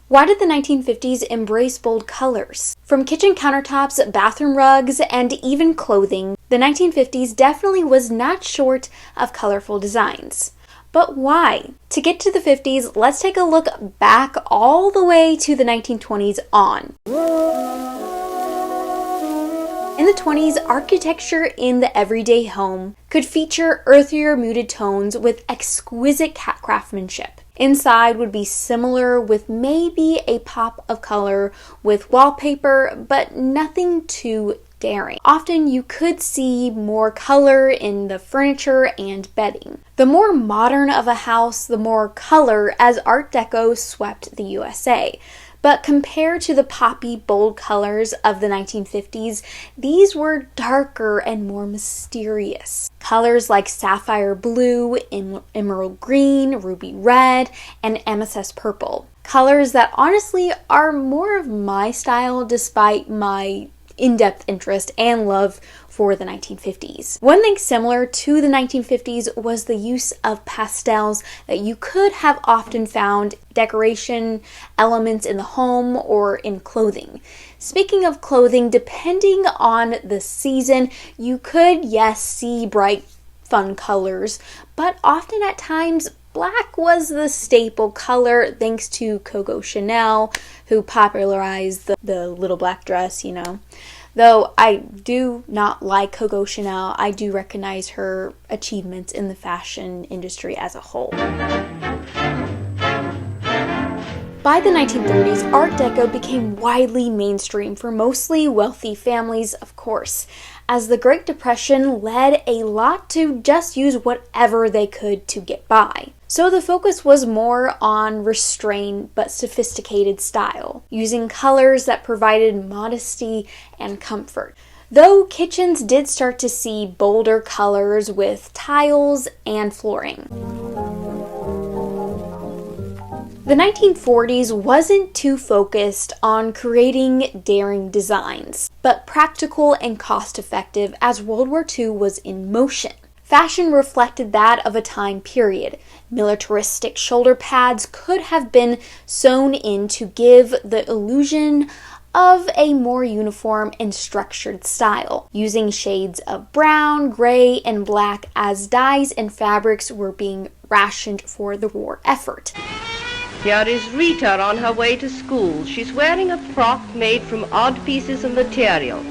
Why did the 1950s embrace bold colors? From kitchen countertops, bathroom rugs, and even clothing, the 1950s definitely was not short of colorful designs. But why? To get to the 50s, let's take a look back all the way to the 1920s on. In the 20s, architecture in the everyday home could feature earthier muted tones with exquisite craftsmanship. Inside would be similar with maybe a pop of color with wallpaper, but nothing too daring. Often you could see more color in the furniture and bedding. The more modern of a house, the more color as Art Deco swept the USA. But compared to the poppy, bold colors of the 1950s, these were darker and more mysterious. Colors like sapphire blue, emerald green, ruby red, and amethyst purple. Colors that honestly are more of my style despite my in-depth interest and love for the 1950s. One thing similar to the 1950s was the use of pastels that you could have often found decoration elements in the home or in clothing. Speaking of clothing, depending on the season, you could, yes, see bright, fun colors, but often at times black was the staple color thanks to Coco Chanel, who popularized the little black dress, Though I do not like Coco Chanel, I do recognize her achievements in the fashion industry as a whole. By the 1930s, Art Deco became widely mainstream for mostly wealthy families, of course, as the Great Depression led a lot to just use whatever they could to get by. So the focus was more on restrained but sophisticated style, using colors that provided modesty and comfort. Though kitchens did start to see bolder colors with tiles and flooring. The 1940s wasn't too focused on creating daring designs, but practical and cost-effective as World War II was in motion. Fashion reflected that of a time period. Militaristic shoulder pads could have been sewn in to give the illusion of a more uniform and structured style, using shades of brown, gray, and black as dyes and fabrics were being rationed for the war effort. Here is Rita on her way to school. She's wearing a frock made from odd pieces of material.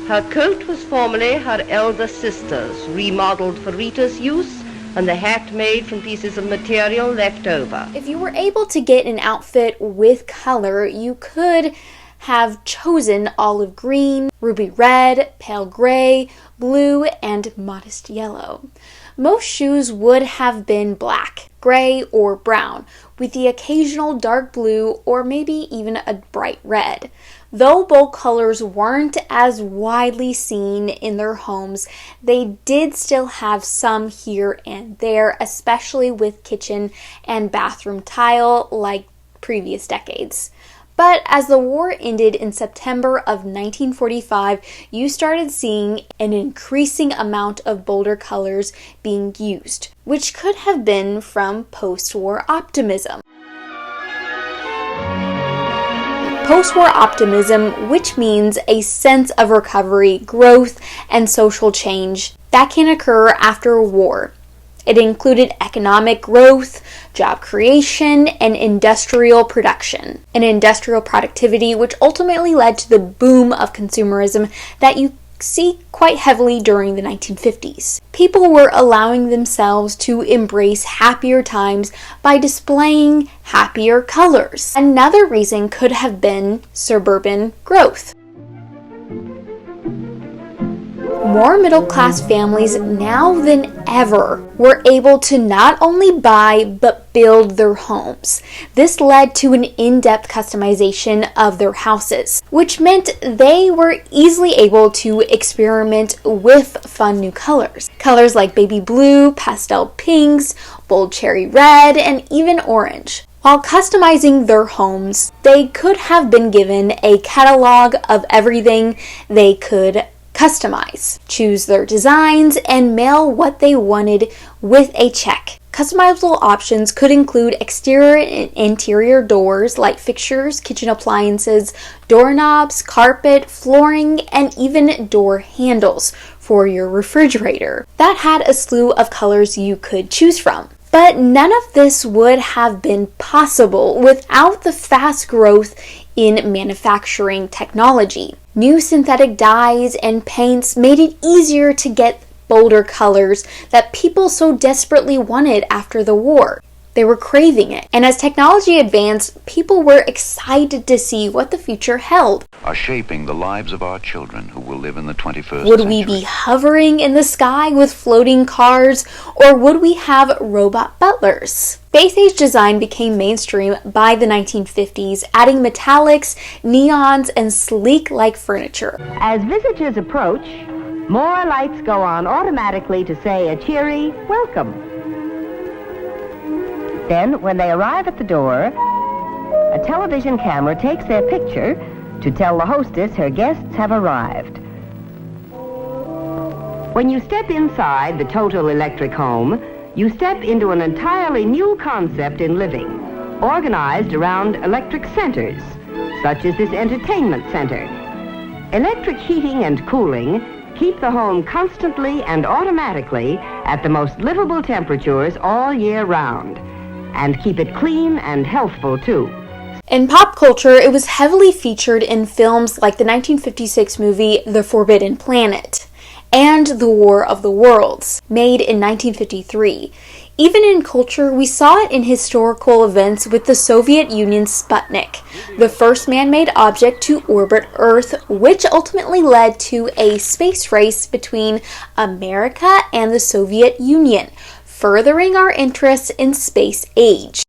Her coat was formerly her elder sister's, remodeled for Rita's use, and the hat made from pieces of material left over. If you were able to get an outfit with color, you could have chosen olive green, ruby red, pale gray, blue, and modest yellow. Most shoes would have been black, gray, or brown, with the occasional dark blue or maybe even a bright red. Though bold colors weren't as widely seen in their homes, they did still have some here and there, especially with kitchen and bathroom tile like previous decades. But as the war ended in September of 1945, you started seeing an increasing amount of bolder colors being used, which could have been from post-war optimism. Post-war optimism, which means a sense of recovery, growth, and social change that can occur after a war. It included economic growth, job creation, and industrial production, and industrial productivity, which ultimately led to the boom of consumerism that you see quite heavily during the 1950s. People were allowing themselves to embrace happier times by displaying happier colors. Another reason could have been suburban growth. More middle-class families now than ever were able to not only buy but build their homes. This led to an in-depth customization of their houses, which meant they were easily able to experiment with fun new colors. Colors like baby blue, pastel pinks, bold cherry red, and even orange. While customizing their homes, they could have been given a catalog of everything they could customize, choose their designs, and mail what they wanted with a check. Customizable options could include exterior and interior doors like fixtures, kitchen appliances, doorknobs, carpet, flooring, and even door handles for your refrigerator. That had a slew of colors you could choose from. But none of this would have been possible without the fast growth in manufacturing technology. New synthetic dyes and paints made it easier to get bolder colors that people so desperately wanted after the war. They were craving it. And as technology advanced, people were excited to see what the future held. Are shaping the lives of our children who will live in the 21st Would century. we be hovering in the sky with floating cars, or would we have robot butlers? Space-age design became mainstream by the 1950s, adding metallics, neons, and sleek-like furniture. As visitors approach, more lights go on automatically to say a cheery welcome. Then, when they arrive at the door, a television camera takes their picture to tell the hostess her guests have arrived. When you step inside the total electric home, you step into an entirely new concept in living, organized around electric centers, such as this entertainment center. Electric heating and cooling keep the home constantly and automatically at the most livable temperatures all year round, and keep it clean and healthful too. In pop culture, it was heavily featured in films like the 1956 movie The Forbidden Planet and The War of the Worlds, made in 1953. Even in culture, we saw it in historical events with the Soviet Union's Sputnik, the first man-made object to orbit Earth, which ultimately led to a space race between America and the Soviet Union, furthering our interest in space age.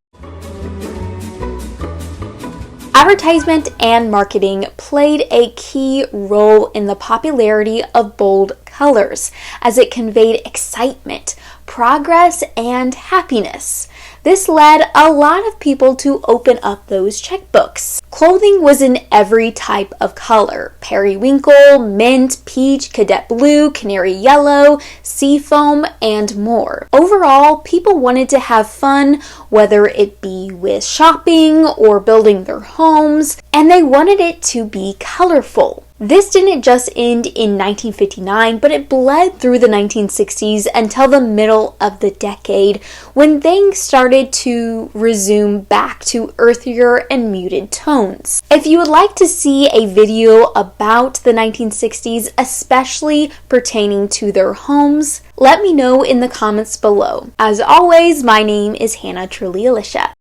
Advertisement and marketing played a key role in the popularity of bold colors, as it conveyed excitement, progress, and happiness. This led a lot of people to open up those checkbooks. Clothing was in every type of color: periwinkle, mint, peach, cadet blue, canary yellow, seafoam, and more. Overall, people wanted to have fun, whether it be with shopping or building their homes, and they wanted it to be colorful. This didn't just end in 1959, but it bled through the 1960s until the middle of the decade, when things started to resume back to earthier and muted tones. If you would like to see a video about the 1960s, especially pertaining to their homes, let me know in the comments below. As always, my name is Hannah Truly Alicia.